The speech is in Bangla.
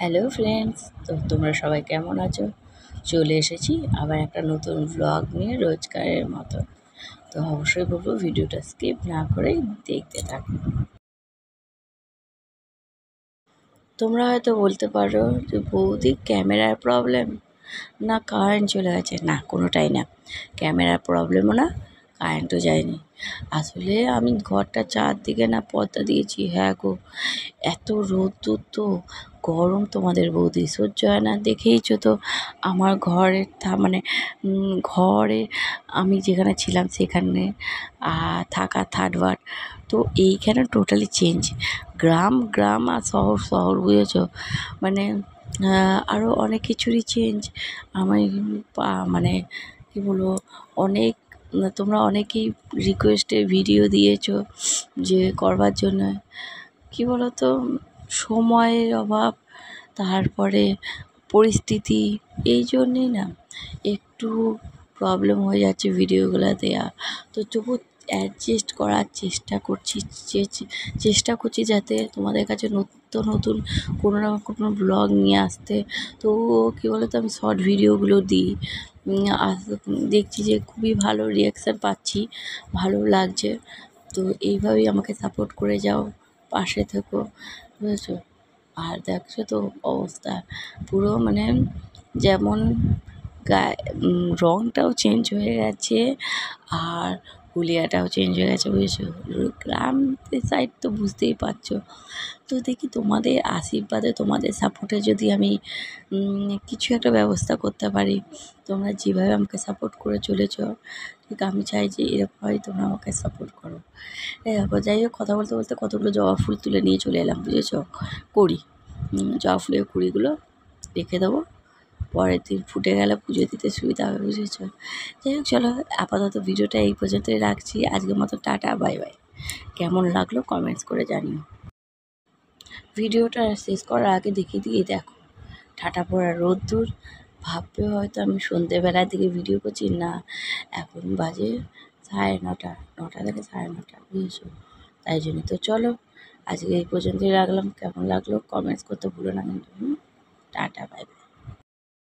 হ্যালো ফ্রেন্ডস, তো তোমরা সবাই কেমন আছো? চলে এসেছি আবার একটা নতুন ব্লগ নিয়ে রোজকারের মতো। তো অবশ্যই বলবো ভিডিওটা স্কিপ না করেই দেখতে থাকো। তোমরা হয়তো বলতে পারো যে বৌদি ক্যামেরার প্রবলেম না কারেন্ট চলে গেছে। না, কোনোটাই না, ক্যামেরার প্রবলেমও না, কারেন্টও যায়নি। আসলে আমি ঘরটা চারদিকে না পর্দা দিয়েছি। হ্যাঁ গো, এত রোদ্দুর তো, গরম তোমাদের বৌদি সহ্য হয় না। দেখেইছো তো আমার ঘরের মানে ঘরে আমি যেখানে ছিলাম সেখানে থাকা থার্ড ওয়ার্ড, তো এইখানে টোটালি চেঞ্জ। গ্রাম গ্রাম আর শহর শহর, বুঝেছো? মানে আরও অনেক কিছুরই চেঞ্জ। আমি মানে কী বলবো, অনেক তোমরা অনেকেই রিকোয়েস্টে ভিডিও দিয়েছো যে করবার জন্য। কী বলো তো, সময়ের অভাব, তারপরে পরিস্থিতি, এই জন্যেই না একটু প্রবলেম হয়ে যাচ্ছে ভিডিওগুলো দেয়া। তো তবু অ্যাডজাস্ট করার চেষ্টা করছি যাতে তোমাদের কাছে নতুন নতুন কোনো না কোনো ব্লগ নিয়ে আসতে। তো কী বলো তো, আমি শর্ট ভিডিওগুলো দিই, দেখছি যে খুবই ভালো রিয়াকশান পাচ্ছি, ভালো লাগছে। তো এইভাবেই আমাকে সাপোর্ট করে যাও, পাশে থেকো, বুঝেছো? আর দেখছো তো অবস্থা পুরো, মানে যেমন গায়ে রঙটাও চেঞ্জ হয়ে গেছে আর হুলিয়াটাও চেঞ্জ হয়ে গেছে, বুঝেছো? গ্রামের সাইড তো বুঝতেই পারছো। তো দেখি তোমাদের আশীর্বাদে, তোমাদের সাপোর্টে যদি আমি কিছু একটা ব্যবস্থা করতে পারি। তোমরা যেভাবে আমাকে সাপোর্ট করে চলেছো, ঠিক আমি চাই যে এরকমভাবেই তোমরা আমাকে সাপোর্ট করো। দেখো, যাই হোক, কথা বলতে বলতে কতগুলো জবা ফুল তুলে নিয়ে চলে এলাম, বুঝেছো? কুড়ি, জবা ফুলের কুড়িগুলো রেখে দেবো, পরের দিন ফুটে গেলে পুজো দিতে সুবিধা হবে, বুঝেছো? যাই হোক, চলো আপাতত ভিডিওটা এই পর্যন্তই রাখছি। আজকের মতো টাটা, বাই বাই। কেমন লাগলো কমেন্টস করে জানিও। ভিডিওটা শেষ করার আগে দেখিয়ে দিয়ে দেখো, ঠাটা পড়া রোদ্দুর। ভাববে হয়তো আমি সন্ধ্যেবেলার দিকে ভিডিও করছি, না, এখন বাজে 9:30, 9টা থেকে 9:30, বুঝেছো? তাই জন্য তো চলো আজকে এই পর্যন্তই রাখলাম। কেমন লাগলো কমেন্টস করতে ভুলো না কিন্তু। Tata, bye bye.